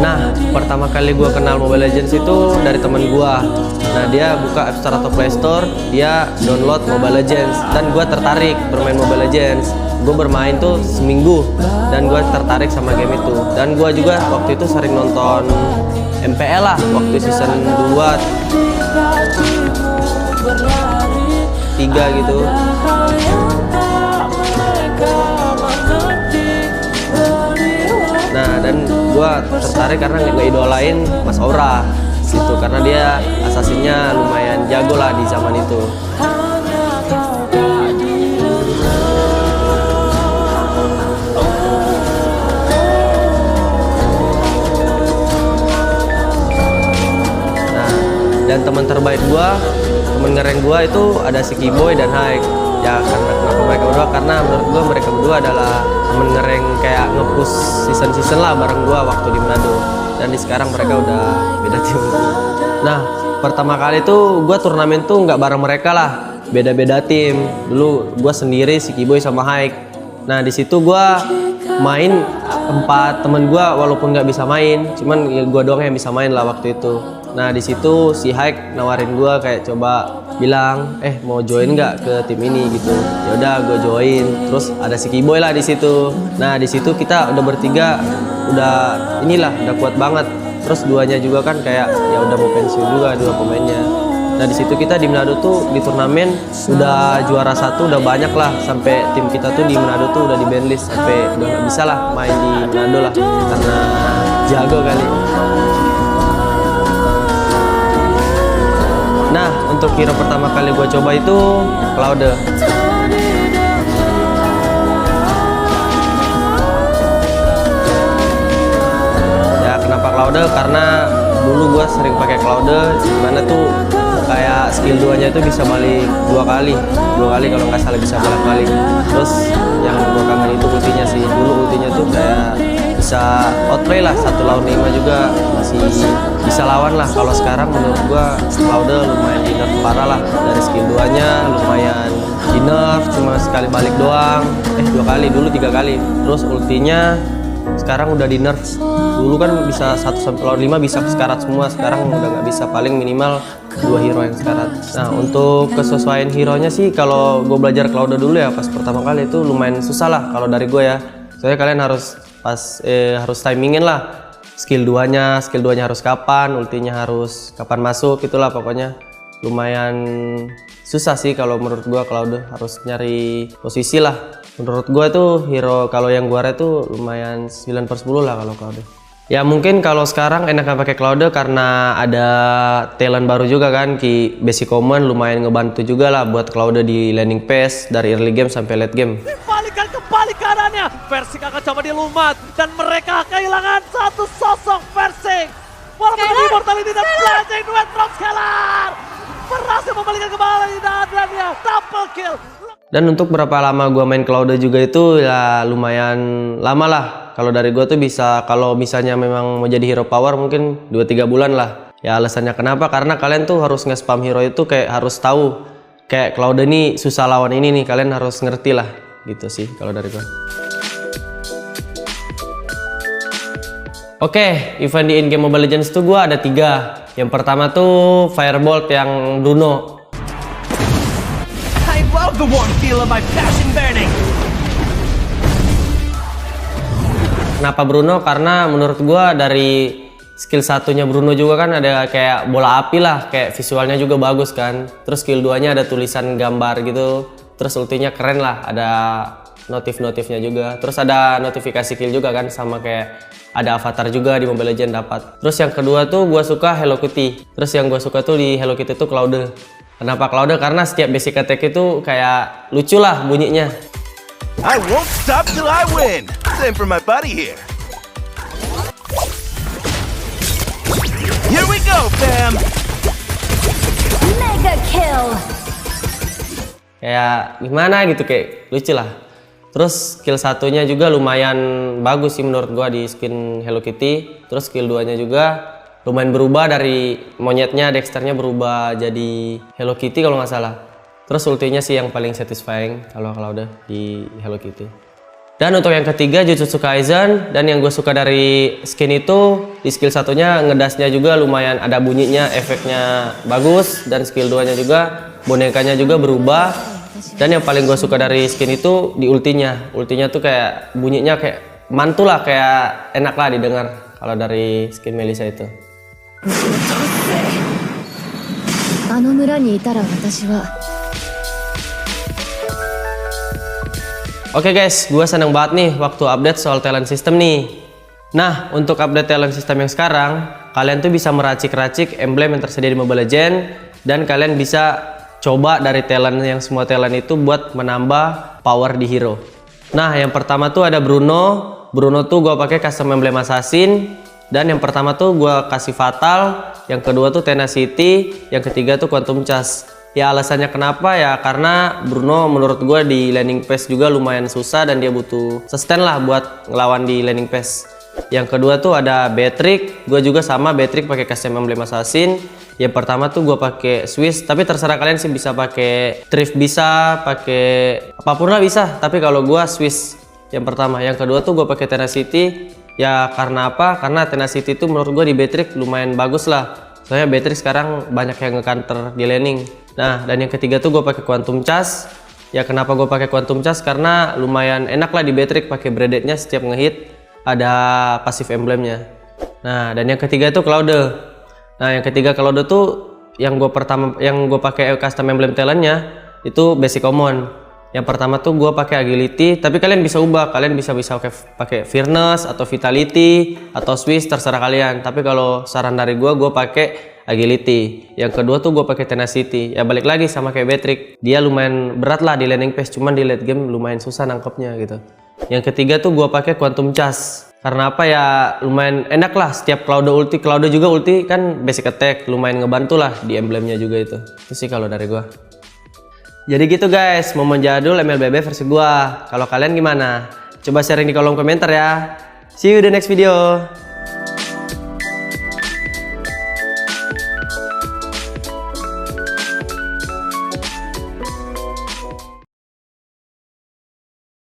Nah, pertama kali gue kenal Mobile Legends itu dari temen gue. Nah, dia buka App Store atau Play Store, dia download Mobile Legends. Dan gue tertarik bermain Mobile Legends. Gue bermain tuh seminggu, dan gue tertarik sama game itu. Dan gue juga waktu itu sering nonton MPL lah, waktu season 2, 3 gitu. Nah, dan gue tertarik karena ngeidolain Mas Aura gitu, karena dia assassinnya lumayan jago lah di zaman itu. Nah, dan teman terbaik gue, temen ngereng gue itu ada si Kiboy dan Haik. Ya karena kenapa mereka berdua, karena menurut gue mereka berdua adalah temen ngereng kayak nge-push season-season lah bareng gue waktu di Manado. Dan di sekarang mereka udah beda tim. Nah, pertama kali tuh gue turnamen tuh nggak bareng mereka lah, beda-beda tim. Dulu gue sendiri, si Kiboy sama Haik. Nah, di situ gue main 4 temen gue walaupun nggak bisa main, cuman ya gue doang yang bisa main lah waktu itu. Nah, di situ si Haik nawarin gue kayak coba bilang, mau join nggak ke tim ini gitu. Ya udah, gue join. Terus ada si Kiboy lah di situ. Nah, di situ kita udah bertiga, udah kuat banget. Terus duanya juga kan kayak ya udah mau pensiun juga dua pemainnya. Nah, di situ kita di Manado tuh di turnamen udah juara 1 udah banyak lah, sampai tim kita tuh di Manado tuh udah di banlist, sampai udah nggak bisa lah main di Manado lah karena jago kali. Nah, untuk hero pertama kali gue coba itu Claude. Ya, kenapa Claude? Karena dulu gue sering pakai Claude, dimana tuh kayak skill 2-nya itu bisa balik 2 kali kalau nggak salah, bisa balik. Terus yang gue kangen itu ultinya sih. Dulu ultinya tuh kayak bisa outplay lah, 1 lawan 5 juga masih bisa lawan lah. Kalau sekarang menurut gua Claude lumayan di nerf parah lah, dari skill 2-nya lumayan di nerf, cuma sekali balik doang, 2 kali, dulu 3 kali. Terus ultinya sekarang udah di nerf. Dulu kan bisa 1 sampai lawan 5 bisa sekarat semua, sekarang udah nggak bisa, paling minimal 2 hero yang sekarat. Nah, untuk kesesuaian hero nya sih, kalau gue belajar Claude dulu ya pas pertama kali itu lumayan susah lah kalau dari gue ya. Soalnya kalian harus harus timingin lah skill 2-nya harus kapan, ultinya harus kapan masuk, itulah pokoknya. Lumayan susah sih kalau menurut gua. Claude harus nyari posisi lah. Menurut gua tuh hero kalau yang gua tuh lumayan 9/10 lah kalau Claude. Ya mungkin kalau sekarang enakan pakai Claude karena ada talent baru juga kan, Ki Basic Common lumayan ngebantu juga lah buat Claude di laning phase dari early game sampai late game. Dibalikan kembali keadaannya, Versing akan coba dilumat dan mereka kehilangan satu sosok Versing. Walaupun immortality dan blazing duet from Scalar berhasil membalikan kembali dan dia double kill. Dan untuk berapa lama gua main Claude juga itu ya lumayan lama lah. Kalau dari gua tuh bisa, kalau misalnya memang mau jadi hero power mungkin 2-3 bulan lah. Ya alasannya kenapa? Karena kalian tuh harus nge-spam hero itu, kayak harus tahu kayak Claude nih susah lawan ini nih, kalian harus ngerti lah gitu sih kalau dari gua. Oke, event di in-game Mobile Legends tuh gua ada 3. Yang pertama tuh Firebolt yang Bruno. I love the warm feel of my passion burning. Kenapa Bruno? Karena menurut gua dari skill 1-nya Bruno juga kan ada kayak bola api lah, kayak visualnya juga bagus kan. Terus skill 2-nya ada tulisan gambar gitu. Terus ultinya keren lah, ada notif-notifnya juga. Terus ada notifikasi kill juga kan, sama kayak ada avatar juga di Mobile Legends dapat. Terus yang kedua tuh gua suka Hello Kitty. Terus yang gua suka tuh di Hello Kitty tuh Claude. Kenapa Claude? Karena setiap basic attack itu kayak lucu lah bunyinya. I won't stop till I win. Same for my buddy here. Here we go, fam. Mega kill. Kayak gimana gitu, kayak lucu lah. Terus skill 1-nya juga lumayan bagus sih menurut gua di skin Hello Kitty. Terus skill 2-nya juga lumayan berubah, dari monyetnya, Dexternya berubah jadi Hello Kitty kalau nggak salah. Terus ultinya sih yang paling satisfying kalau udah di Hello Kitty. Dan untuk yang ketiga Jujutsu Kaisen, dan yang gue suka dari skin itu di skill satunya ngedasnya juga lumayan ada bunyinya, efeknya bagus, dan skill 2-nya juga bonekanya juga berubah. Dan yang paling gue suka dari skin itu di ultinya tuh kayak bunyinya kayak mantul lah, kayak enak lah didengar kalau dari skin Melissa itu. あの村にいたら私は Oke guys, gue seneng banget nih waktu update soal talent system nih. Nah, untuk update talent system yang sekarang, kalian tuh bisa meracik-racik emblem yang tersedia di Mobile Legends, dan kalian bisa coba dari talent yang semua talent itu buat menambah power di hero. Nah, yang pertama tuh ada Bruno. Bruno tuh gue pakai custom emblem assassin, dan yang pertama tuh gue kasih fatal, yang kedua tuh tenacity, yang ketiga tuh quantum charge. Ya alasannya kenapa ya karena Bruno menurut gue di laning phase juga lumayan susah dan dia butuh sustain lah buat ngelawan di laning phase. Yang kedua tuh ada Beatrix, gue juga sama Beatrix pakai custom emblem assassin. Yang pertama tuh gue pakai Swiss, tapi terserah kalian sih bisa pakai Thrift, bisa pakai apapun lah bisa, tapi kalau gue Swiss yang pertama. Yang kedua tuh gue pakai tenacity. Ya karena apa? Karena tenacity itu menurut gue di Beatrix lumayan bagus lah. Soalnya Beatrix sekarang banyak yang nge-counter di laning. Nah, dan yang ketiga tuh gue pakai quantum charge. Ya kenapa gue pakai quantum charge? Karena lumayan enak lah di Beatrix pakai braided-nya, setiap ngehit ada pasif emblemnya. Nah, dan yang ketiga tuh Claude. Nah, yang ketiga Claude tuh yang gue pakai custom emblem talentnya itu basic common. Yang pertama tuh gue pakai agility, tapi kalian bisa ubah, kalian bisa pakai fearness atau vitality atau Swiss, terserah kalian. Tapi kalau saran dari gue pakai agility. Yang kedua tuh gue pakai tenacity. Ya balik lagi sama kayak Beatrix, dia lumayan berat lah di laning phase, cuman di late game lumayan susah nangkepnya gitu. Yang ketiga tuh gue pakai quantum charge. Karena apa ya lumayan enak lah, setiap Claude ulti, Claude juga ulti kan basic attack, lumayan ngebantu lah di emblemnya juga itu. Itu sih kalau dari gue. Jadi gitu guys, momen jadul MLBB versi gua. Kalau kalian gimana? Coba sharing di kolom komentar ya. See you di next video.